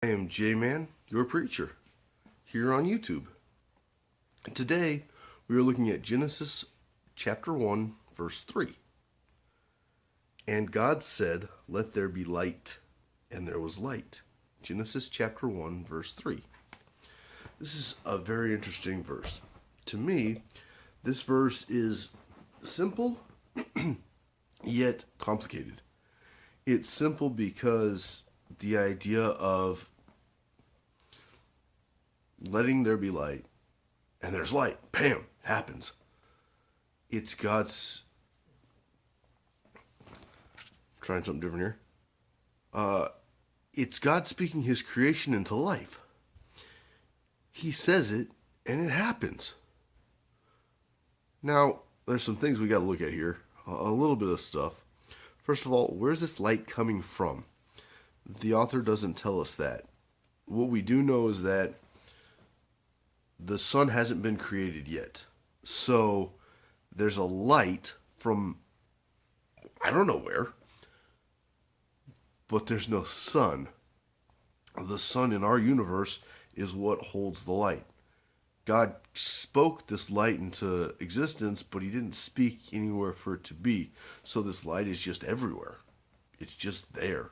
I am J-Man, your preacher, here on YouTube. Today, we are looking at Genesis chapter 1, verse 3. And God said, "Let there be light," and there was light. Genesis chapter 1, verse 3. This is a very interesting verse. To me, this verse is simple, yet complicated. It's simple because the idea of letting there be light, and there's light, bam, happens. It's God's, trying something different here. It's God speaking his creation into life. He says it, and it happens. Now, there's some things we got to look at here. A little bit of stuff. First of all, where's this light coming from? The author doesn't tell us that. What we do know is that the sun hasn't been created yet. So there's a light from, I don't know where, but there's no sun. The sun in our universe is what holds the light. God spoke this light into existence, but he didn't speak anywhere for it to be. So this light is just everywhere. It's just there.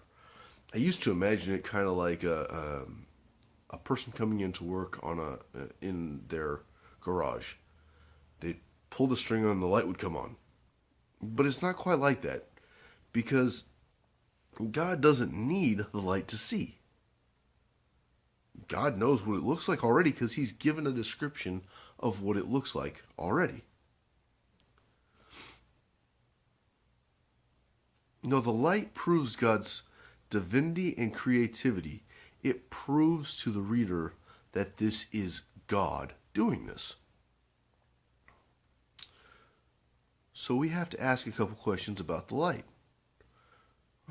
I used to imagine it kind of like a person coming into work in their garage. They'd pull the string on, the light would come on. But it's not quite like that, because God doesn't need the light to see. God knows what it looks like already because he's given a description of what it looks like already. No, the light proves God's divinity and creativity. It proves to the reader that this is God doing this. So we have to ask a couple questions about the light.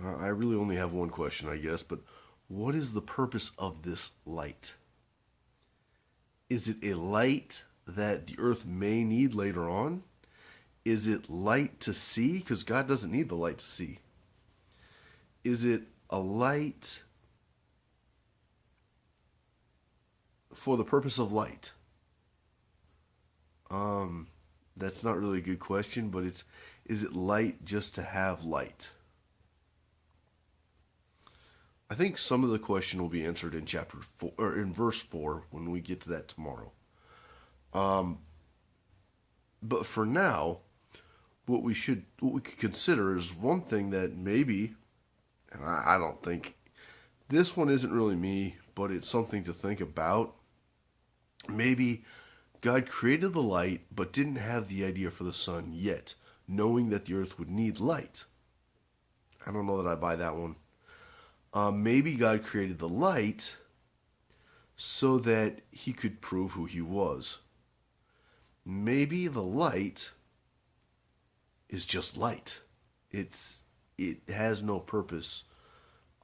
I really only have one question, I guess, but what is the purpose of this light? Is it a light that the earth may need later on? Is it light to see? Because God doesn't need the light to see. Is it a light for the purpose of light? That's not really a good question, but is it light just to have light? I think some of the question will be answered in chapter 4 or in verse 4 when we get to that tomorrow. But for now, what we could consider is one thing that maybe, and I don't think this one isn't really me, but it's something to think about. Maybe God created the light, but didn't have the idea for the sun yet, knowing that the earth would need light. I don't know that I buy that one. Maybe God created the light so that he could prove who he was. Maybe the light is just light. It has no purpose.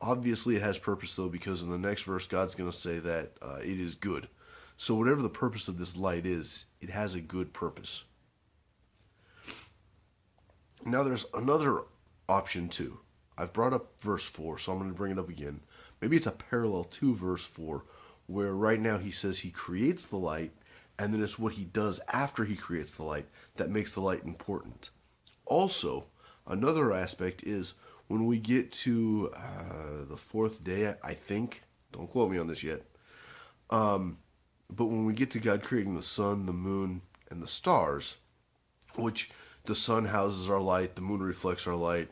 Obviously it has purpose though, because in the next verse God's going to say that it is good. So whatever the purpose of this light is, it has a good purpose. Now there's another option too. I've brought up verse 4, so I'm going to bring it up again. Maybe it's a parallel to verse 4, where right now he says he creates the light, and then it's what he does after he creates the light that makes the light important. Also, another aspect is when we get to the fourth day, I think, don't quote me on this yet, but when we get to God creating the sun, the moon, and the stars, which the sun houses our light, the moon reflects our light,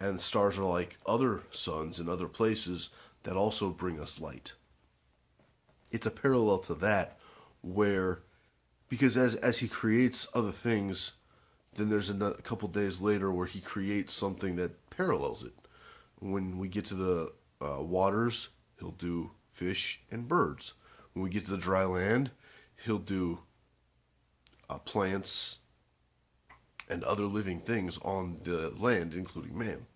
and the stars are like other suns in other places that also bring us light. It's a parallel to that, where, because as he creates other things, then there's a couple days later where he creates something that parallels it. When we get to the waters, he'll do fish and birds. When we get to the dry land, he'll do plants and other living things on the land, including man.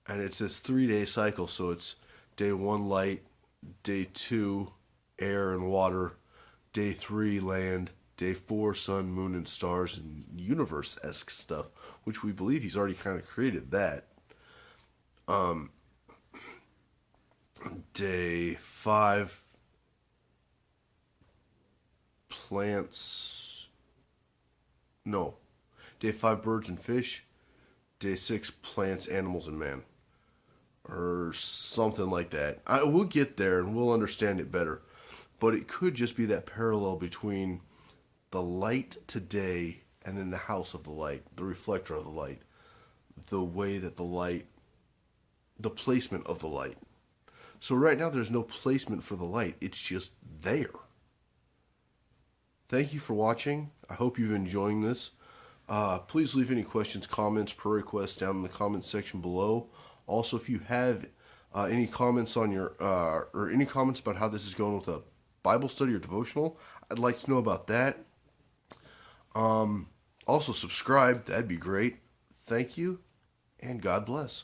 And it's this 3-day cycle, so it's day 1 light, day 2 air and water, day 3 land, day 4 sun, moon, and stars, and universe-esque stuff, which we believe he's already kind of created that. Day 5, plants. No. Day 5, birds and fish. Day 6, plants, animals, and man. Or something like that. We'll get there and we'll understand it better. But it could just be that parallel between the light today and then the house of the light, the reflector of the light, the way that the light, the placement of the light. So right now there's no placement for the light, it's just there. Thank you for watching. I hope you've enjoying this. Please leave any questions, comments, prayer requests down in the comments section below. Also, if you have any comments on your or any comments about how this is going with a Bible study or devotional, I'd like to know about that. Also, subscribe. That'd be great. Thank you, and God bless.